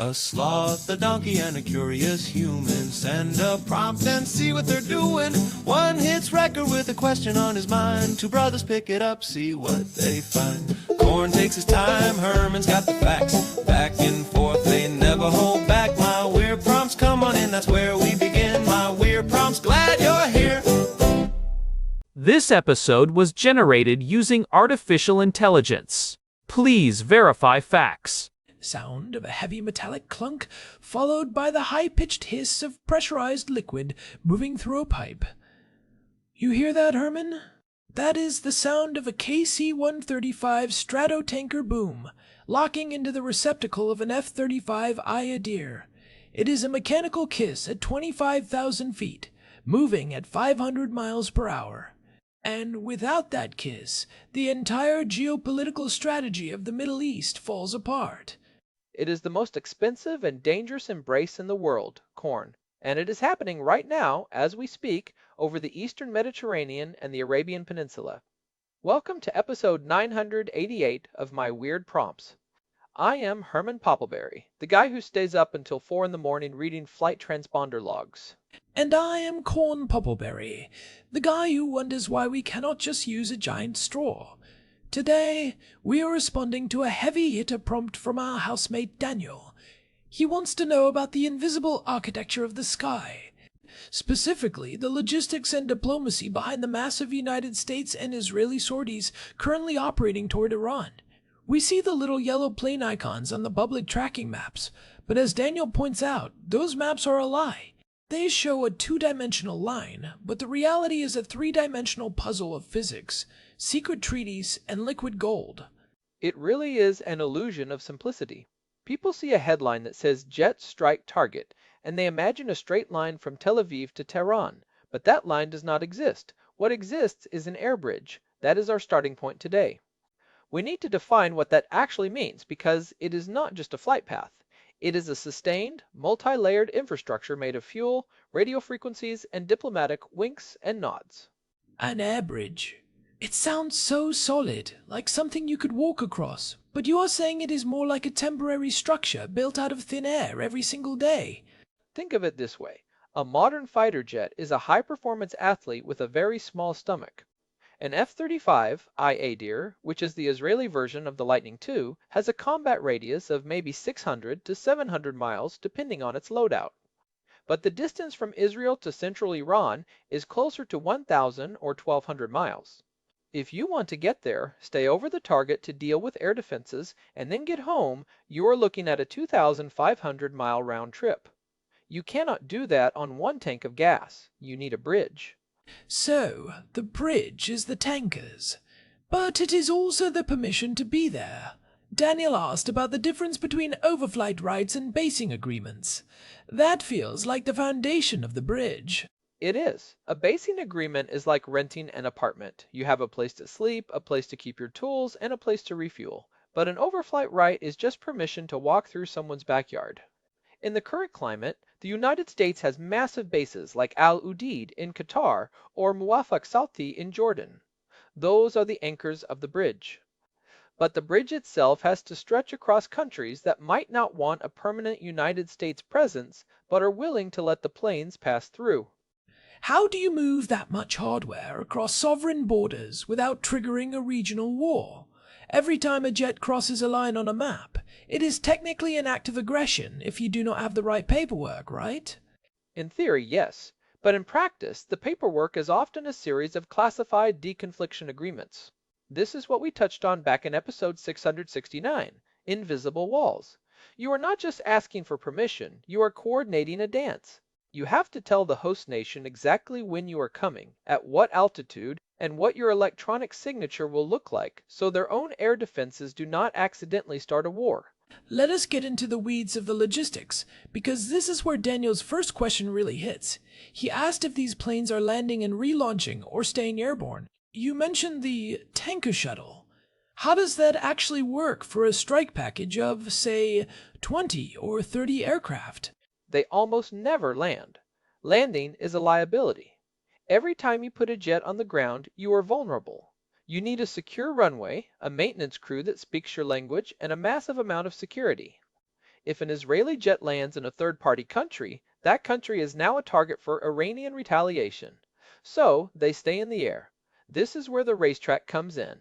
A sloth, a donkey, and a curious human. Send a prompt and see what they're doing. One hits record with a question on his mind. Two brothers pick it up, see what they find. Corn takes his time, Herman's got the facts. Back and forth, they never hold back. My weird prompts, come on in, that's where we begin. My weird prompts, glad you're here. This episode was generated using artificial intelligence. Please verify facts. Sound of a heavy metallic clunk, followed by the high-pitched hiss of pressurized liquid moving through a pipe. You hear that, Herman? That is the sound of a KC-135 Stratotanker boom, locking into the receptacle of an F-35 Ayadir. It is a mechanical kiss at 25,000 feet, moving at 500 miles per hour. And without that kiss, the entire geopolitical strategy of the Middle East falls apart. It is the most expensive and dangerous embrace in the world, corn, and it is happening right now, as we speak, over the eastern Mediterranean and the Arabian Peninsula. Welcome to episode 988 of My Weird Prompts. I am Herman Poppleberry, the guy who stays up until 4 in the morning reading flight transponder logs. And I am Corn Poppleberry, the guy who wonders why we cannot just use a giant straw. Today, we are responding to a heavy-hitter prompt from our housemate Daniel. He wants to know about the invisible architecture of the sky, specifically the logistics and diplomacy behind the massive United States and Israeli sorties currently operating toward Iran. We see the little yellow plane icons on the public tracking maps, but as Daniel points out, those maps are a lie. They show a two-dimensional line, but the reality is a three-dimensional puzzle of physics, secret treaties, and liquid gold. It really is an illusion of simplicity. People see a headline that says Jet Strike Target, and they imagine a straight line from Tel Aviv to Tehran, but that line does not exist. What exists is an air bridge. That is our starting point today. We need to define what that actually means because it is not just a flight path. It is a sustained, multi-layered infrastructure made of fuel, radio frequencies, and diplomatic winks and nods. An air bridge. It sounds so solid, like something you could walk across, but you are saying it is more like a temporary structure built out of thin air every single day. Think of it this way. A modern fighter jet is a high-performance athlete with a very small stomach. An F-35 Ayadir, which is the Israeli version of the Lightning II, has a combat radius of maybe 600 to 700 miles depending on its loadout. But the distance from Israel to central Iran is closer to 1,000 or 1,200 miles. If you want to get there, stay over the target to deal with air defenses, and then get home, you are looking at a 2,500-mile round trip. You cannot do that on one tank of gas. You need a bridge. So, the bridge is the tankers, but it is also the permission to be there. Daniel asked about the difference between overflight rights and basing agreements. That feels like the foundation of the bridge. It is. A basing agreement is like renting an apartment. You have a place to sleep, a place to keep your tools, and a place to refuel. But an overflight right is just permission to walk through someone's backyard. In the current climate, the United States has massive bases like Al Udeid in Qatar or Muwafaq Salti in Jordan. Those are the anchors of the bridge. But the bridge itself has to stretch across countries that might not want a permanent United States presence but are willing to let the planes pass through. How do you move that much hardware across sovereign borders without triggering a regional war? Every time a jet crosses a line on a map, it is technically an act of aggression if you do not have the right paperwork, right? In theory, yes. But in practice, the paperwork is often a series of classified deconfliction agreements. This is what we touched on back in episode 669, Invisible Walls. You are not just asking for permission, you are coordinating a dance. You have to tell the host nation exactly when you are coming, at what altitude, and what your electronic signature will look like, so their own air defenses do not accidentally start a war. Let us get into the weeds of the logistics, because this is where Daniel's first question really hits. He asked if these planes are landing and relaunching or staying airborne. You mentioned the tanker shuttle. How does that actually work for a strike package of, say, 20 or 30 aircraft? They almost never land. Landing is a liability. Every time you put a jet on the ground, you are vulnerable. You need a secure runway, a maintenance crew that speaks your language, and a massive amount of security. If an Israeli jet lands in a third-party country, that country is now a target for Iranian retaliation. So, they stay in the air. This is where the racetrack comes in.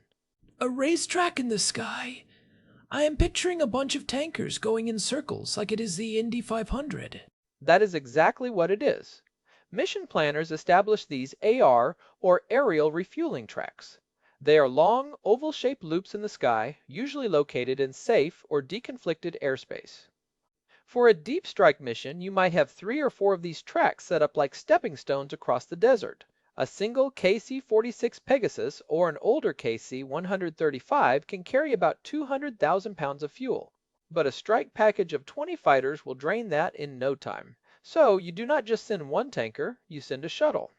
A racetrack in the sky? I am picturing a bunch of tankers going in circles like it is the Indy 500. That is exactly what it is. Mission planners establish these AR, or aerial refueling tracks. They are long, oval-shaped loops in the sky, usually located in safe or deconflicted airspace. For a deep strike mission, you might have 3 or 4 of these tracks set up like stepping stones across the desert. A single KC-46 Pegasus or an older KC-135 can carry about 200,000 pounds of fuel. But a strike package of 20 fighters will drain that in no time. So you do not just send one tanker, you send a shuttle.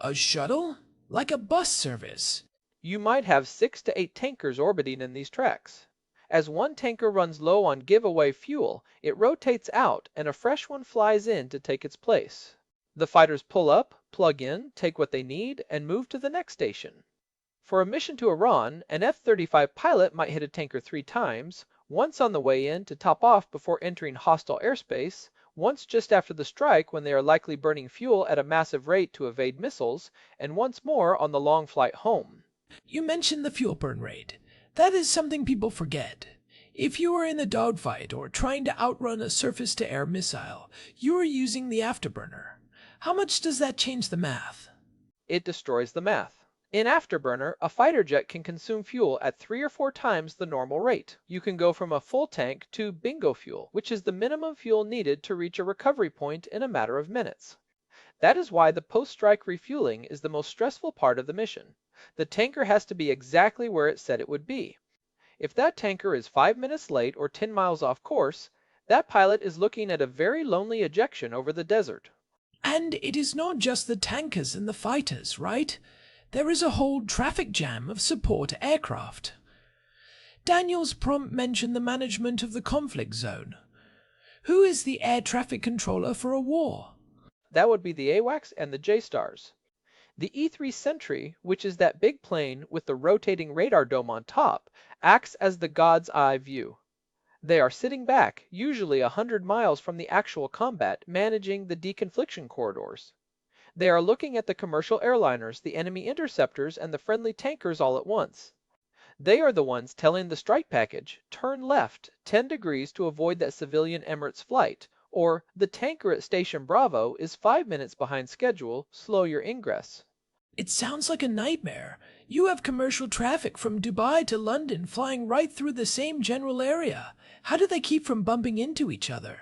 A shuttle? Like a bus service. You might have 6 to 8 tankers orbiting in these tracks. As one tanker runs low on giveaway fuel, it rotates out and a fresh one flies in to take its place. The fighters pull up, plug in, take what they need, and move to the next station. For a mission to Iran, an F-35 pilot might hit a tanker 3 times, once on the way in to top off before entering hostile airspace, once just after the strike when they are likely burning fuel at a massive rate to evade missiles, and once more on the long flight home. You mentioned the fuel burn rate. That is something people forget. If you are in a dogfight or trying to outrun a surface-to-air missile, you are using the afterburner. How much does that change the math? It destroys the math. In Afterburner, a fighter jet can consume fuel at 3 or 4 times the normal rate. You can go from a full tank to bingo fuel, which is the minimum fuel needed to reach a recovery point in a matter of minutes. That is why the post-strike refueling is the most stressful part of the mission. The tanker has to be exactly where it said it would be. If that tanker is 5 minutes late or 10 miles off course, that pilot is looking at a very lonely ejection over the desert. And it is not just the tankers and the fighters, right? There is a whole traffic jam of support aircraft. Daniel's prompt mentioned the management of the conflict zone. Who is the air traffic controller for a war? That would be the AWACS and the J-stars. The E-3 Sentry, which is that big plane with the rotating radar dome on top, acts as the God's eye view. They are sitting back, usually 100 miles from the actual combat, managing the deconfliction corridors. They are looking at the commercial airliners, the enemy interceptors, and the friendly tankers all at once. They are the ones telling the strike package, turn left 10 degrees to avoid that civilian Emirates flight, or the tanker at Station Bravo is 5 minutes behind schedule, slow your ingress. It sounds like a nightmare. You have commercial traffic from Dubai to London flying right through the same general area. How do they keep from bumping into each other?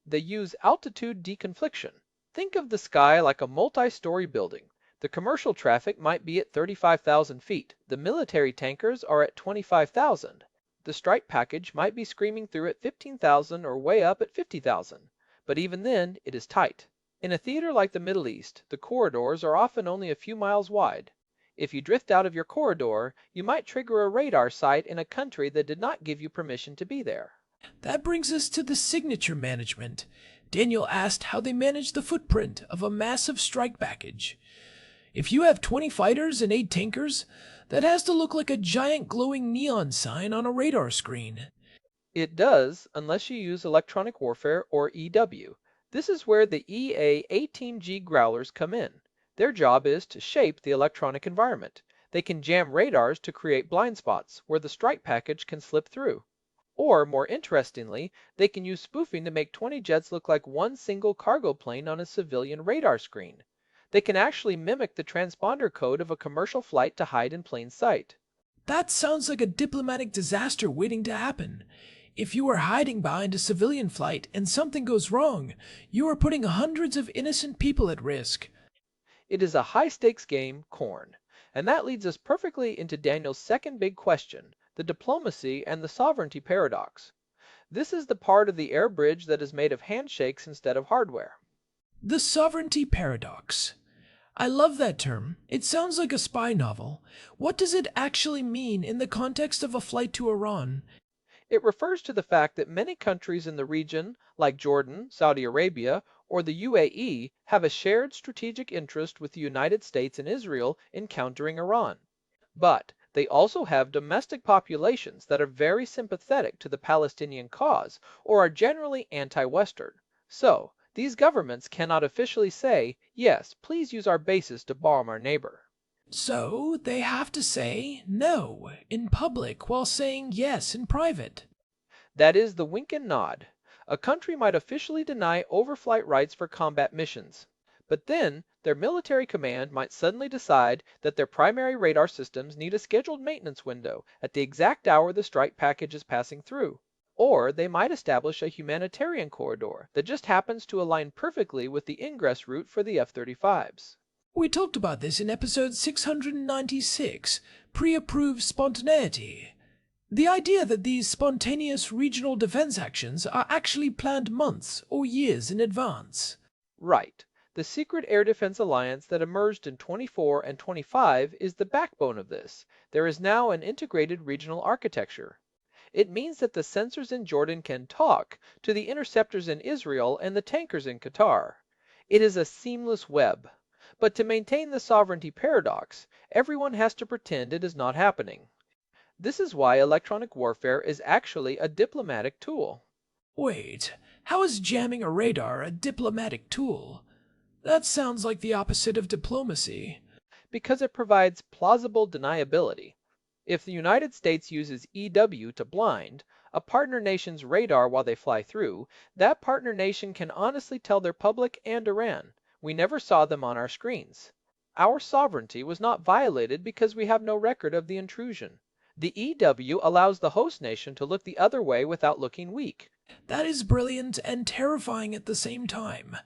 They use altitude deconfliction. Think of the sky like a multi-story building. The commercial traffic might be at 35,000 feet. The military tankers are at 25,000. The strike package might be screaming through at 15,000 or way up at 50,000. But even then, it is tight. In a theater like the Middle East, the corridors are often only a few miles wide. If you drift out of your corridor, you might trigger a radar site in a country that did not give you permission to be there. That brings us to the signature management. Daniel asked how they manage the footprint of a massive strike package. If you have 20 fighters and 8 tankers, that has to look like a giant glowing neon sign on a radar screen. It does, unless you use electronic warfare or EW. This is where the EA-18G Growlers come in. Their job is to shape the electronic environment. They can jam radars to create blind spots where the strike package can slip through. Or, more interestingly, they can use spoofing to make 20 jets look like one single cargo plane on a civilian radar screen. They can actually mimic the transponder code of a commercial flight to hide in plain sight. That sounds like a diplomatic disaster waiting to happen. If you are hiding behind a civilian flight and something goes wrong, you are putting hundreds of innocent people at risk. It is a high-stakes game, corn. And that leads us perfectly into Daniel's second big question, the diplomacy and the sovereignty paradox. This is the part of the air bridge that is made of handshakes instead of hardware. The sovereignty paradox. I love that term. It sounds like a spy novel. What does it actually mean in the context of a flight to Iran? It refers to the fact that many countries in the region, like Jordan, Saudi Arabia, or the UAE, have a shared strategic interest with the United States and Israel in countering Iran. But They also have domestic populations that are very sympathetic to the Palestinian cause or are generally anti-Western. So, these governments cannot officially say, yes, please use our bases to bomb our neighbor. So they have to say no in public while saying yes in private. That is the wink and nod. A country might officially deny overflight rights for combat missions, but then their military command might suddenly decide that their primary radar systems need a scheduled maintenance window at the exact hour the strike package is passing through. Or they might establish a humanitarian corridor that just happens to align perfectly with the ingress route for the F-35s. We talked about this in episode 696, Pre-Approved Spontaneity. The idea that these spontaneous regional defense actions are actually planned months or years in advance. Right. The secret air defense alliance that emerged in 24 and 25 is the backbone of this. There is now an integrated regional architecture. It means that the sensors in Jordan can talk to the interceptors in Israel and the tankers in Qatar. It is a seamless web. But to maintain the sovereignty paradox, everyone has to pretend it is not happening. This is why electronic warfare is actually a diplomatic tool. Wait, how is jamming a radar a diplomatic tool? That sounds like the opposite of diplomacy. Because it provides plausible deniability. If the United States uses EW to blind a partner nation's radar while they fly through, that partner nation can honestly tell their public and Iran, we never saw them on our screens. Our sovereignty was not violated because we have no record of the intrusion. The EW allows the host nation to look the other way without looking weak. That is brilliant and terrifying at the same time.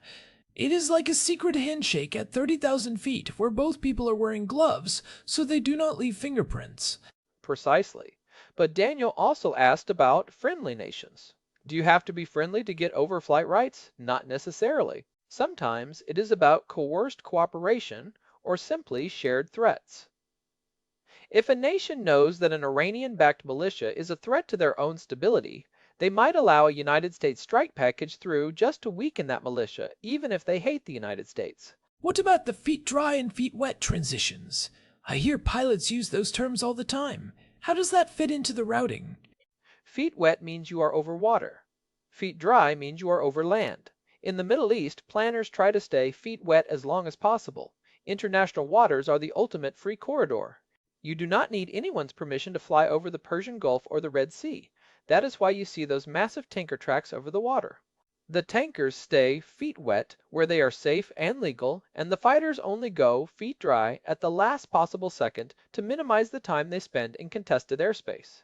It is like a secret handshake at 30,000 feet where both people are wearing gloves so they do not leave fingerprints. Precisely. But Daniel also asked about friendly nations. Do you have to be friendly to get overflight rights? Not necessarily. Sometimes it is about coerced cooperation or simply shared threats. If a nation knows that an Iranian-backed militia is a threat to their own stability, they might allow a United States strike package through just to weaken that militia, even if they hate the United States. What about the feet dry and feet wet transitions? I hear pilots use those terms all the time. How does that fit into the routing? Feet wet means you are over water. Feet dry means you are over land. In the Middle East, planners try to stay feet wet as long as possible. International waters are the ultimate free corridor. You do not need anyone's permission to fly over the Persian Gulf or the Red Sea. That is why you see those massive tanker tracks over the water. The tankers stay feet wet where they are safe and legal, and the fighters only go feet dry at the last possible second to minimize the time they spend in contested airspace.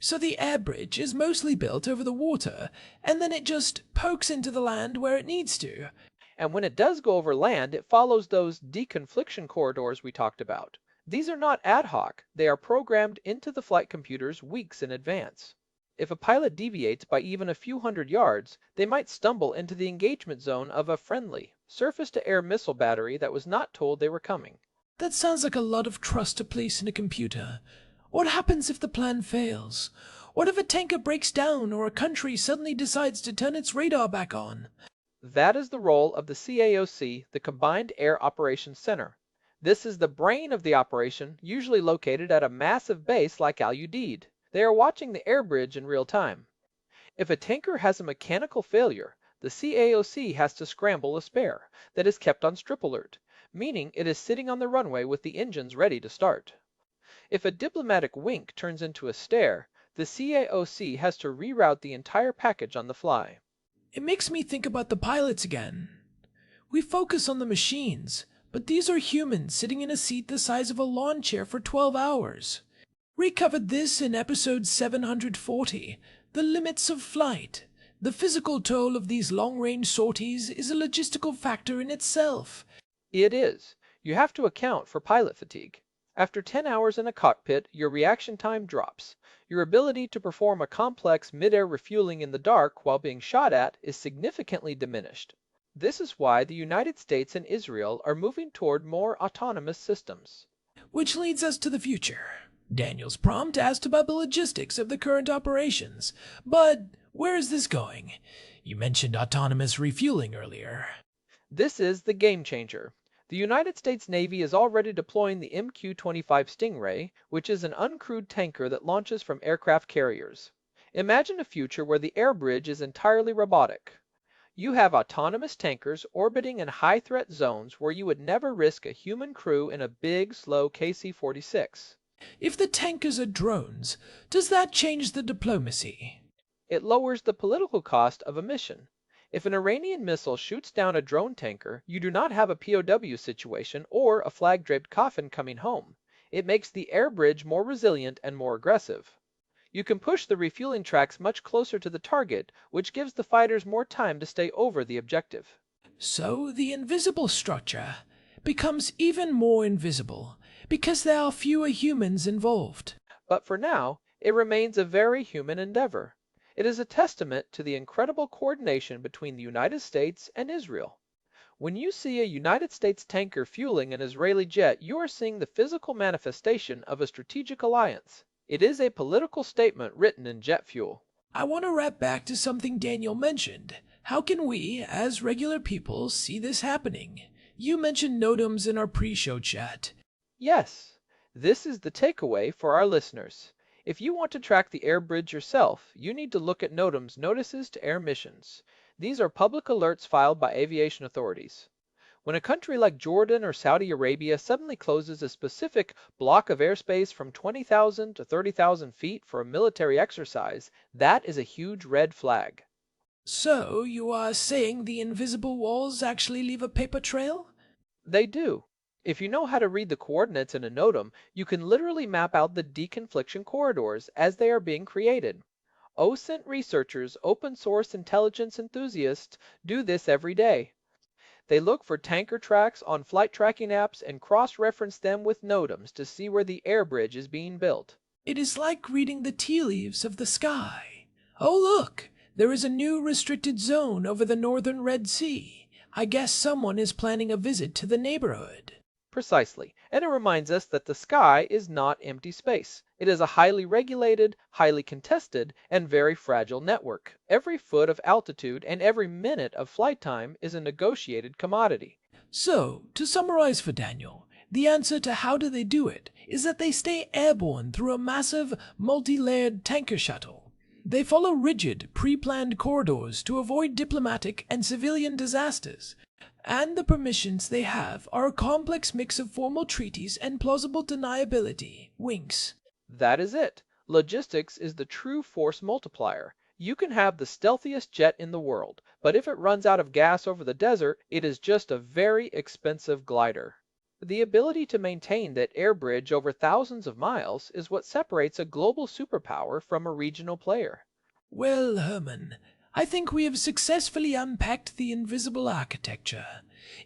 So the air bridge is mostly built over the water, and then it just pokes into the land where it needs to. And when it does go over land, it follows those deconfliction corridors we talked about. These are not ad hoc, they are programmed into the flight computers weeks in advance. If a pilot deviates by even a few hundred yards, they might stumble into the engagement zone of a friendly, surface-to-air missile battery that was not told they were coming. That sounds like a lot of trust to place in a computer. What happens if the plan fails? What if a tanker breaks down or a country suddenly decides to turn its radar back on? That is the role of the CAOC, the Combined Air Operations Center. This is the brain of the operation, usually located at a massive base like Al Udeid. They are watching the air bridge in real time. If a tanker has a mechanical failure, the CAOC has to scramble a spare that is kept on strip alert, meaning it is sitting on the runway with the engines ready to start. If a diplomatic wink turns into a stare, the CAOC has to reroute the entire package on the fly. It makes me think about the pilots again. We focus on the machines, but these are humans sitting in a seat the size of a lawn chair for 12 hours. We covered this in episode 740, The Limits of Flight. The physical toll of these long-range sorties is a logistical factor in itself. It is. You have to account for pilot fatigue. After 10 hours in a cockpit, your reaction time drops. Your ability to perform a complex mid-air refueling in the dark while being shot at is significantly diminished. This is why the United States and Israel are moving toward more autonomous systems. Which leads us to the future. Daniel's prompt asked about the logistics of the current operations. But where is this going? You mentioned autonomous refueling earlier. This is the game changer. The United States Navy is already deploying the MQ-25 Stingray, which is an uncrewed tanker that launches from aircraft carriers. Imagine a future where the air bridge is entirely robotic. You have autonomous tankers orbiting in high-threat zones where you would never risk a human crew in a big, slow KC-46. If the tankers are drones, does that change the diplomacy? It lowers the political cost of a mission. If an Iranian missile shoots down a drone tanker, you do not have a POW situation or a flag-draped coffin coming home. It makes the air bridge more resilient and more aggressive. You can push the refueling tracks much closer to the target, which gives the fighters more time to stay over the objective. So the invisible structure becomes even more invisible because there are fewer humans involved. But for now, it remains a very human endeavor. It is a testament to the incredible coordination between the United States and Israel. When you see a United States tanker fueling an Israeli jet, you are seeing the physical manifestation of a strategic alliance. It is a political statement written in jet fuel. I want to wrap back to something Daniel mentioned. How can we, as regular people, see this happening? You mentioned NOTAMs in our pre-show chat. Yes, this is the takeaway for our listeners. If you want to track the air bridge yourself, you need to look at NOTAM's Notices to Air Missions. These are public alerts filed by aviation authorities. When a country like Jordan or Saudi Arabia suddenly closes a specific block of airspace from 20,000 to 30,000 feet for a military exercise, that is a huge red flag. So, you are saying the invisible walls actually leave a paper trail? They do. If you know how to read the coordinates in a NOTAM, you can literally map out the deconfliction corridors as they are being created. OSINT researchers, open source intelligence enthusiasts, do this every day. They look for tanker tracks on flight tracking apps and cross-reference them with NOTAMs to see where the air bridge is being built. It is like reading the tea leaves of the sky. Oh look, there is a new restricted zone over the northern Red Sea. I guess someone is planning a visit to the neighborhood. Precisely, and it reminds us that the sky is not empty space. It is a highly regulated, highly contested, and very fragile network. Every foot of altitude and every minute of flight time is a negotiated commodity. So, to summarize for Daniel, the answer to how do they do it is that they stay airborne through a massive, multi-layered tanker shuttle. They follow rigid, pre-planned corridors to avoid diplomatic and civilian disasters. And the permissions they have are a complex mix of formal treaties and plausible deniability, winks. That is it. Logistics is the true force multiplier. You can have the stealthiest jet in the world, but if it runs out of gas over the desert, it is just a very expensive glider. The ability to maintain that air bridge over thousands of miles is what separates a global superpower from a regional player. Well, Herman, I think we have successfully unpacked the invisible architecture.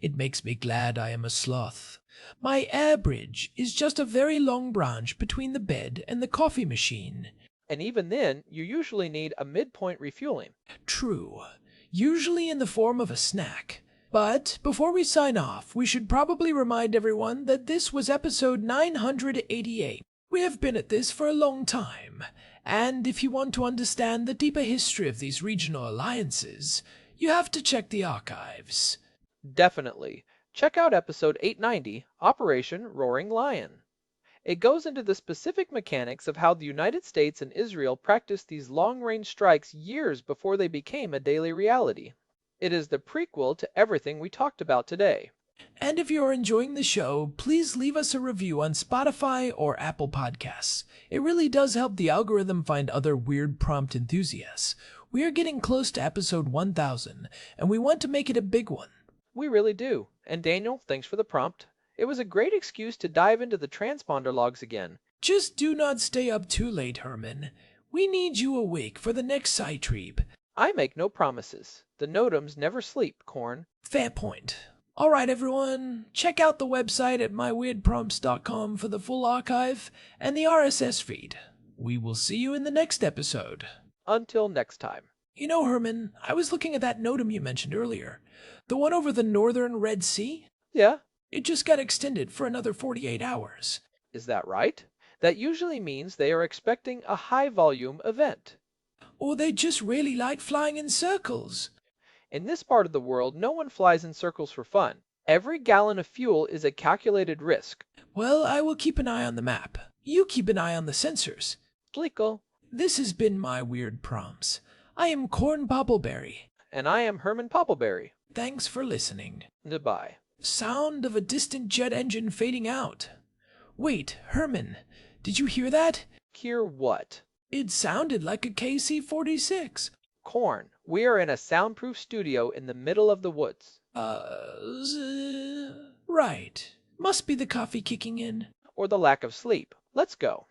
It makes me glad I am a sloth. My air bridge is just a very long branch between the bed and the coffee machine. And even then, you usually need a midpoint refueling. True, usually in the form of a snack. But before we sign off, we should probably remind everyone that this was episode 988. We have been at this for a long time, and if you want to understand the deeper history of these regional alliances, you have to check the archives. Definitely. Check out episode 890, Operation Roaring Lion. It goes into the specific mechanics of how the United States and Israel practiced these long-range strikes years before they became a daily reality. It is the prequel to everything we talked about today. And if you're enjoying the show, please leave us a review on Spotify or Apple Podcasts. It really does help the algorithm find other weird prompt enthusiasts. We are getting close to episode 1000, and we want to make it a big one. We really do. And Daniel, thanks for the prompt. It was a great excuse to dive into the transponder logs again. Just do not stay up too late, Herman. We need you awake for the next Psytreep. I make no promises. The NOTAMs never sleep, Corn. Fair point. Alright everyone, check out the website at myweirdprompts.com for the full archive and the RSS feed. We will see you in the next episode. Until next time. You know, Herman, I was looking at that NOTAM you mentioned earlier. The one over the northern Red Sea? Yeah? It just got extended for another 48 hours. Is that right? That usually means they are expecting a high-volume event. Or they just really like flying in circles. In this part of the world, no one flies in circles for fun. Every gallon of fuel is a calculated risk. Well, I will keep an eye on the map. You keep an eye on the sensors. Slickle. This has been my weird prompts. I am Corn Poppleberry. And I am Herman Poppleberry. Thanks for listening. Goodbye. Sound of a distant jet engine fading out. Wait, Herman, did you hear that? Hear what? It sounded like a KC-46. Corn. We are in a soundproof studio in the middle of the woods. Right. Must be the coffee kicking in. Or the lack of sleep. Let's go.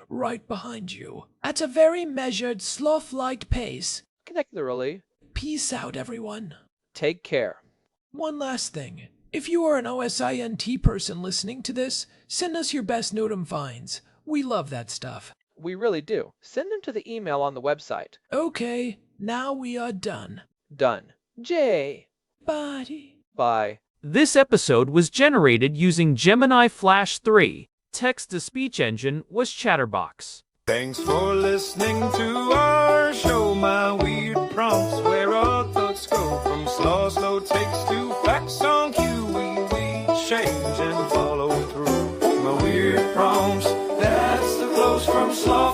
Right behind you. At a very measured, sloth-like pace. Connectorily. Peace out, everyone. Take care. One last thing. If you are an OSINT person listening to this, send us your best Notum finds. We love that stuff. We really do. Send them to the email on the website. Okay, now we are done. Done. J. Bye. Bye. This episode was generated using Gemini Flash 3. Text-to-speech engine was Chatterbox. Thanks for listening to our show, my weird prompts, where our thoughts go from slow takes to facts on cue. We change and follow through. My weird prompts, that's the flows from slow